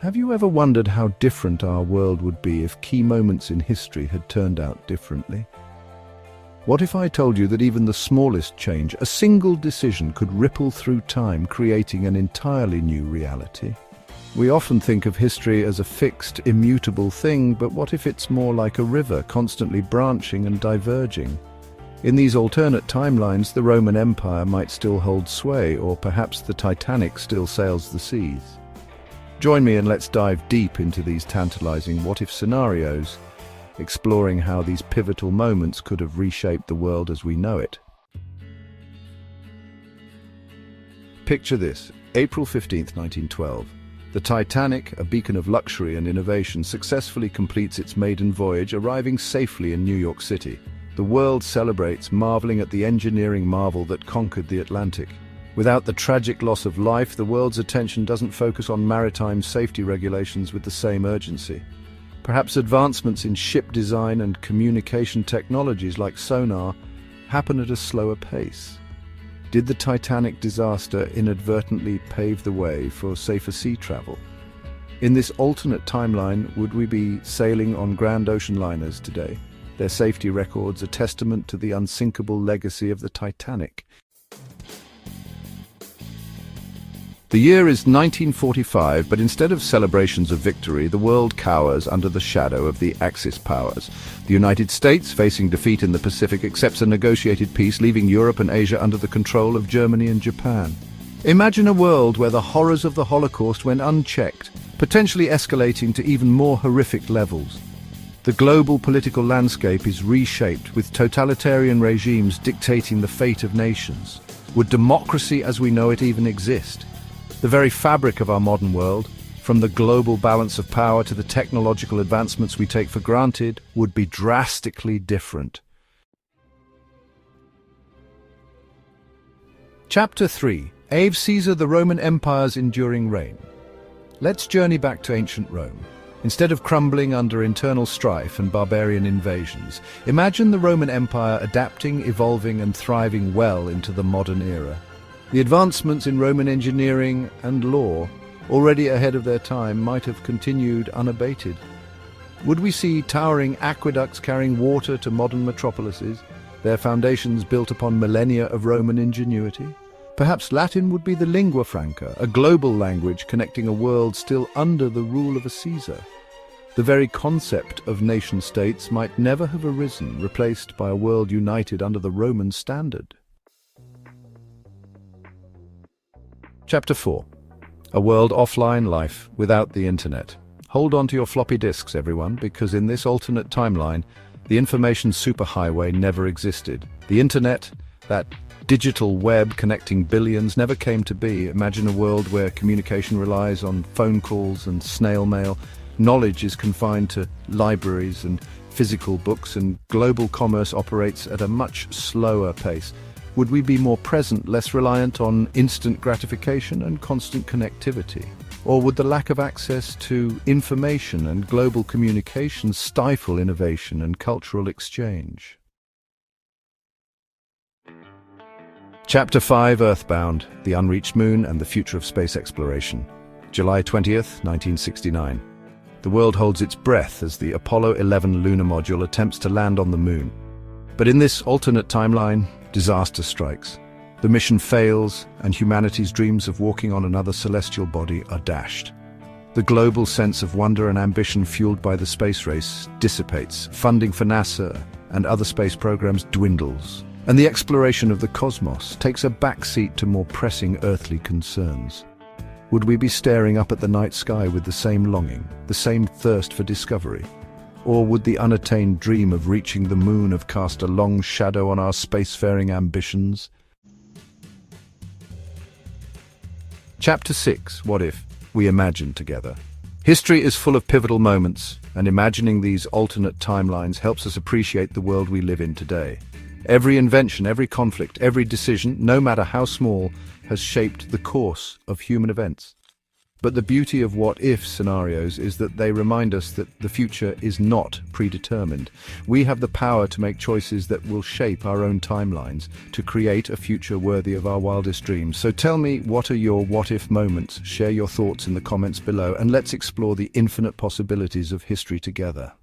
Have you ever wondered how different our world would be if key moments in history had turned out differently? What if I told you that even the smallest change, a single decision, could ripple through time, creating an entirely new reality? We often think of history as a fixed, immutable thing, but what if it's more like a river, constantly branching and diverging? In these alternate timelines, the Roman Empire might still hold sway, or perhaps the Titanic still sails the seas. Join me and let's dive deep into these tantalizing what-if scenarios, exploring how these pivotal moments could have reshaped the world as we know it. Picture this: April 15th, 1912. The Titanic, a beacon of luxury and innovation, successfully completes its maiden voyage, arriving safely in New York City. The world celebrates, marveling at the engineering marvel that conquered the Atlantic. Without the tragic loss of life, the world's attention doesn't focus on maritime safety regulations with the same urgency. Perhaps advancements in ship design and communication technologies like sonar happen at a slower pace. Did the Titanic disaster inadvertently pave the way for safer sea travel? In this alternate timeline, would we be sailing on grand ocean liners today? Their safety records a testament to the unsinkable legacy of the Titanic. The year is 1945, but instead of celebrations of victory, the world cowers under the shadow of the Axis powers. The United States, facing defeat in the Pacific, accepts a negotiated peace, leaving Europe and Asia under the control of Germany and Japan. Imagine a world where the horrors of the Holocaust went unchecked, potentially escalating to even more horrific levels. The global political landscape is reshaped, with totalitarian regimes dictating the fate of nations. Would democracy as we know it even exist? The very fabric of our modern world, from the global balance of power to the technological advancements we take for granted, would be drastically different. Chapter 3: Ave Caesar, the Roman Empire's enduring reign. Let's journey back to ancient Rome. Instead of crumbling under internal strife and barbarian invasions, imagine the Roman Empire adapting, evolving, and thriving well into the modern era. The advancements in Roman engineering and law, already ahead of their time, might have continued unabated. Would we see towering aqueducts carrying water to modern metropolises, their foundations built upon millennia of Roman ingenuity? Perhaps Latin would be the lingua franca, a global language connecting a world still under the rule of a Caesar. The very concept of nation-states might never have arisen, replaced by a world united under the Roman standard. Chapter 4: A world offline life without the internet. Hold on to your floppy disks, everyone, because in this alternate timeline, the information superhighway never existed. The internet, that digital web connecting billions, never came to be. Imagine a world where communication relies on phone calls and snail mail, knowledge is confined to libraries and physical books, and global commerce operates at a much slower pace. Would we be more present, less reliant on instant gratification and constant connectivity? Or would the lack of access to information and global communication stifle innovation and cultural exchange? Chapter 5: Earthbound, the Unreached Moon and the Future of Space Exploration. July 20th, 1969. The world holds its breath as the Apollo 11 lunar module attempts to land on the moon. But in this alternate timeline, disaster strikes. The mission fails, and humanity's dreams of walking on another celestial body are dashed. The global sense of wonder and ambition fueled by the space race dissipates. Funding for NASA and other space programs dwindles, and the exploration of the cosmos takes a backseat to more pressing earthly concerns. Would we be staring up at the night sky with the same longing, the same thirst for discovery? Or would the unattained dream of reaching the moon have cast a long shadow on our spacefaring ambitions? Chapter 6: What if we imagine together? History is full of pivotal moments, and imagining these alternate timelines helps us appreciate the world we live in today. Every invention, every conflict, every decision, no matter how small, has shaped the course of human events. But the beauty of what-if scenarios is that they remind us that the future is not predetermined. We have the power to make choices that will shape our own timelines, to create a future worthy of our wildest dreams. So tell me, what are your what-if moments? Share your thoughts in the comments below, and let's explore the infinite possibilities of history together.